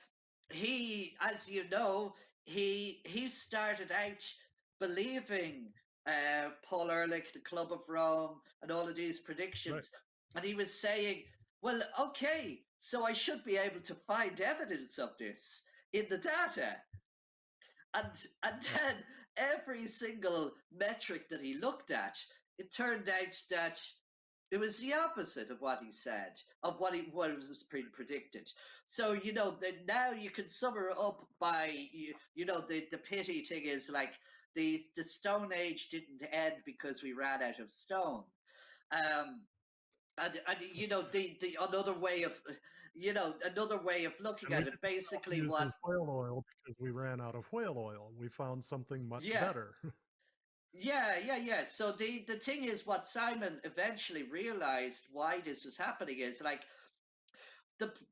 he, as you know, he started out believing Paul Ehrlich, the Club of Rome, and all of these Right. predictions, and he was saying, "Well, okay, so I should be able to find evidence of this in the data." And and Yeah. then every single metric that he looked at, it turned out that it was the opposite of what he said, of what was being predicted. So now you can sum it up by the pity thing is like the Stone Age didn't end because we ran out of stone. Um, and the another way of looking And we at it, didn't stop basically what using whale oil because we ran out of whale oil. We found something much yeah. better. Yeah. So the thing is, what Simon eventually realized why this was happening is like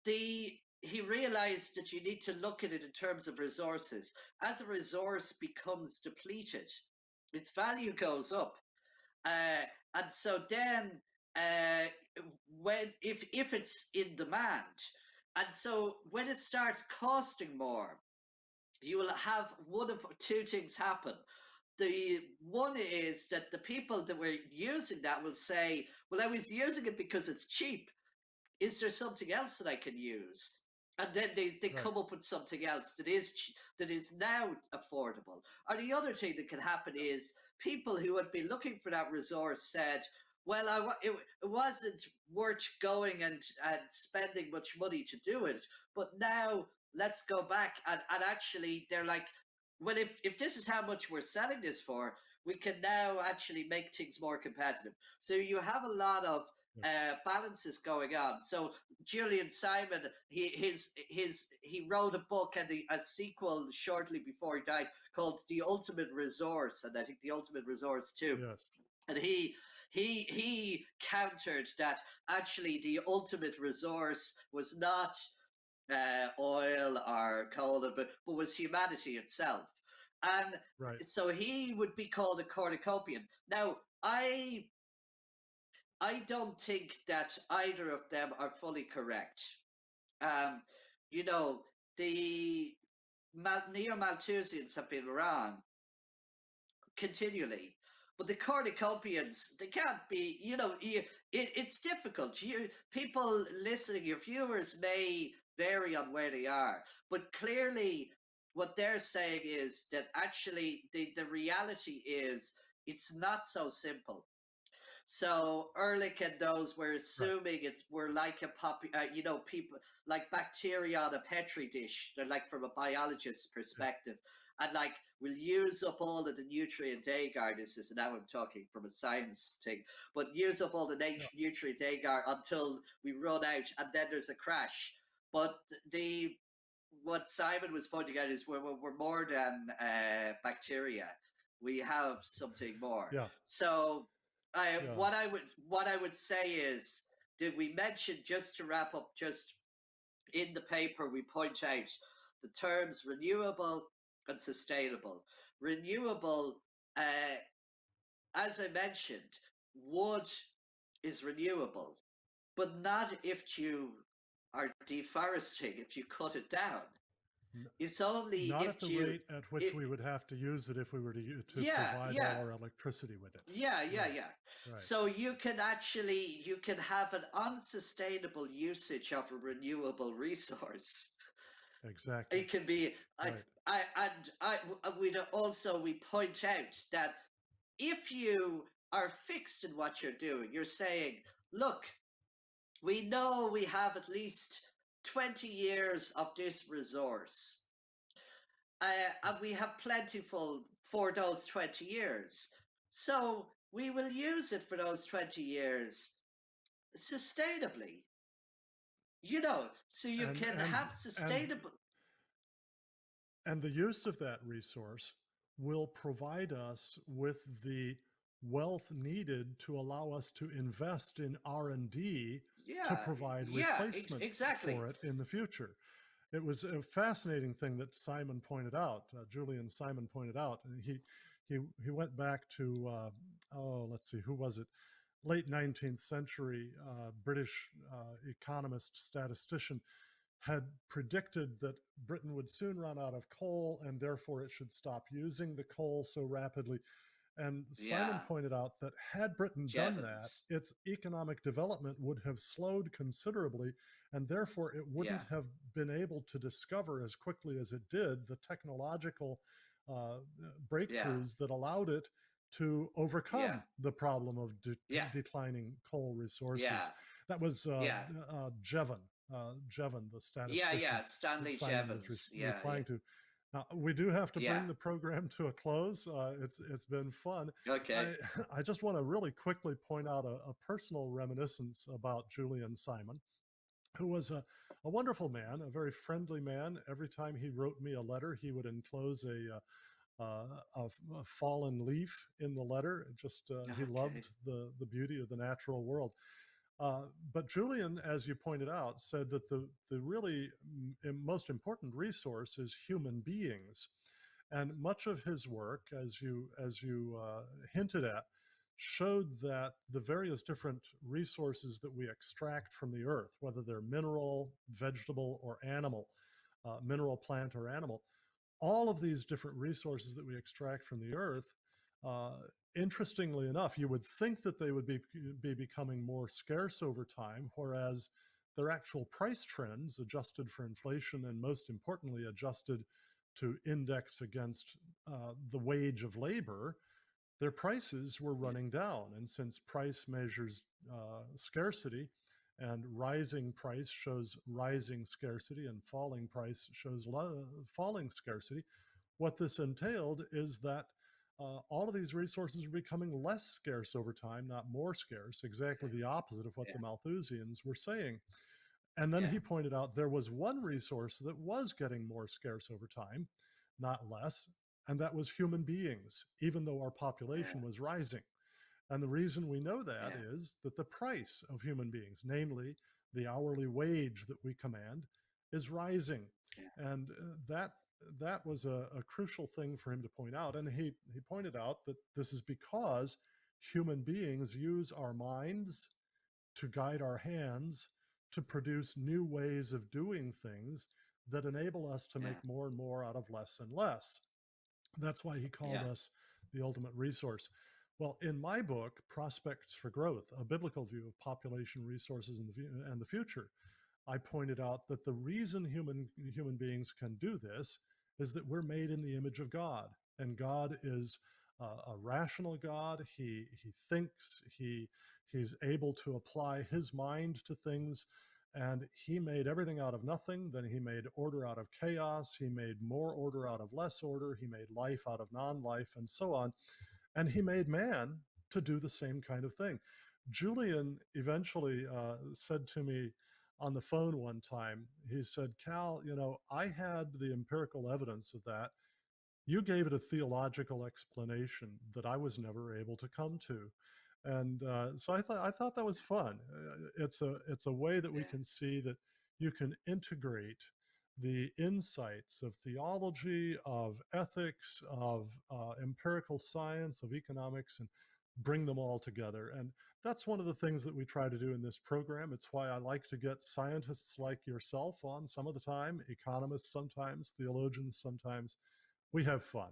the he realized that you need to look at it in terms of resources. As a resource becomes depleted, its value goes up, and so then uh, when if it's in demand, and so when it starts costing more, you will have one of two things happen. The one is that the people that were using that will say, well, I was using it because it's cheap. Is there something else that I can use? and then they Right. come up with something else that is now affordable. Or the other thing that can happen is people who had been looking for that resource said, well, it wasn't worth going and spending much money to do it, but now let's go back and actually they're like, well, if this is how much we're selling this for, we can now actually make things more competitive. So you have a lot of Yeah. balances going on. So Julian Simon, he wrote a book and a sequel shortly before he died called The Ultimate Resource, and I think The Ultimate Resource too. Yes. And he countered that actually the ultimate resource was not oil or coal, but was humanity itself. And Right. so he would be called a cornucopian. Now, I don't think that either of them are fully correct. Um, you know, the Neo-Malthusians have been wrong continually, but the cornucopians, they can't be. It's difficult. People listening, your viewers may vary on where they are, but clearly, what they're saying is that actually the reality is it's not so simple. So Ehrlich and those were Right. assuming we're like people like bacteria on a petri dish. They're like from a biologist's Yeah. perspective, and like we'll use up all of the nutrient agar. This is now I'm talking from a science thing, but use up all the Yeah. nutrient agar until we run out, and then there's a crash. But the what Simon was pointing out is we're more than bacteria. We have something more. Yeah. So Yeah. what I would say is, did we mention, just to wrap up, just in the paper we point out the terms renewable and sustainable. Renewable, uh, as I mentioned, wood is renewable, but not if you are deforesting, if you cut it down. N- It's only Not at the if you, rate at which it, we would have to use it if we were to yeah, provide all yeah, our electricity with it. yeah, yeah, Right. yeah. Right. So you can have an unsustainable usage of a renewable resource. Exactly. It can be, Right. we point out that if you are fixed in what you're doing, you're saying, look, we know we have at least 20 years of this resource, and we have plentiful for those 20 years. So we will use it for those 20 years sustainably, so you And can and have and sustainable. and the use of that resource will provide us with the wealth needed to allow us to invest in R&D to Yeah, provide yeah, replacements exactly. for it in the future. It was a fascinating thing that Simon pointed out, Julian Simon pointed out, and he went back to let's see, who was it? Late 19th century British economist statistician had predicted that Britain would soon run out of coal and therefore it should stop using the coal so rapidly. And Simon Yeah, pointed out that had Britain done that, Jevons. its economic development would have slowed considerably, and therefore it Yeah, wouldn't have been able to discover as quickly as it did the technological uh, yeah, breakthroughs that allowed it to yeah, overcome the problem of yeah, declining coal yeah, resources. That was yeah, Jevon, the yeah, statistician yeah. that Stanley Simon was Jevons. Yeah, yeah, replying to. Now, we do have to yeah. bring the program to a close. It's been fun. Okay. I I just want to really quickly point out a personal reminiscence about Julian Simon, who was a wonderful man, a very friendly man. Every time he wrote me a letter, he would enclose a fallen leaf in the letter. Just he loved Okay. the beauty of the natural world. But Julian, as you pointed out, said that the really most important resource is human beings, and much of his work, as you hinted at, showed that the various different resources that we extract from the earth, whether they're mineral, vegetable, or animal, mineral, plant, or animal, all of these different resources that we extract from the earth, uh, interestingly enough, you would think that they would be becoming more scarce over time, whereas their actual price trends, adjusted for inflation and most importantly, adjusted to index against the wage of labor, their prices were running down. And since price measures scarcity, and rising price shows rising scarcity, and falling price shows falling scarcity, what this entailed is that all of these resources are becoming less scarce over time, not more scarce, exactly the opposite of what the Malthusians were saying. And then he pointed out there was one resource that was getting more scarce over time, not less, and that was human beings, even though our population was rising. And the reason we know that is that the price of human beings, namely the hourly wage that we command, is rising. And that was a crucial thing for him to point out. And he pointed out that this is because human beings use our minds to guide our hands to produce new ways of doing things that enable us to make more and more out of less and less. That's why he called us the ultimate resource. Well, in my book, Prospects for Growth, a biblical view of population resources and the future, I pointed out that the reason human beings can do this is that we're made in the image of God, and God is a rational God. He thinks. He's able to apply his mind to things, and he made everything out of nothing. Then he made order out of chaos. He made more order out of less order. He made life out of non-life, and so on. And he made man to do the same kind of thing. Julian eventually said to me on the phone one time, he said, Cal, I had the empirical evidence of that. You gave it a theological explanation that I was never able to come to. And so I thought that was fun. It's a way that we can see that you can integrate the insights of theology, of ethics, of empirical science, of economics, and bring them all together. And that's one of the things that we try to do in this program. It's why I like to get scientists like yourself on some of the time, economists sometimes, theologians sometimes. We have fun.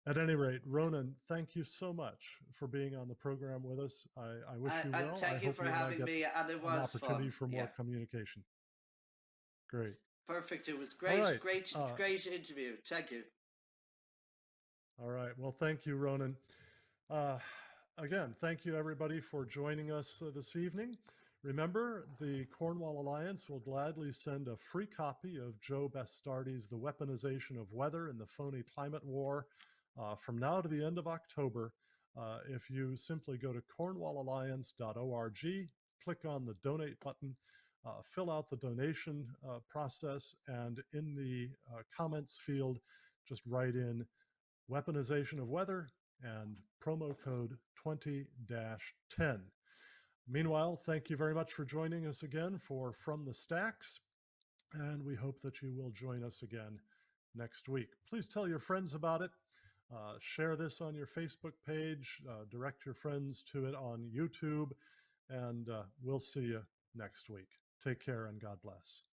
At any rate, Ronan, thank you so much for being on the program with us. I wish you well. Thank you for having me, and it an was opportunity fun. for more communication. Great. Perfect. It was All great. right. Great interview. Thank you. All right. Well, thank you, Ronan. Again, thank you everybody for joining us this evening. Remember, the Cornwall Alliance will gladly send a free copy of Joe Bastardi's The Weaponization of Weather and the Phony Climate War from now to the end of October. If you simply go to cornwallalliance.org, click on the donate button, fill out the donation process, and in the comments field, just write in weaponization of weather and promo code 20-10. Meanwhile, thank you very much for joining us again for From the Stacks, and we hope that you will join us again next week. Please tell your friends about it. Share this on your Facebook page, direct your friends to it on YouTube, and we'll see you next week. Take care and God bless.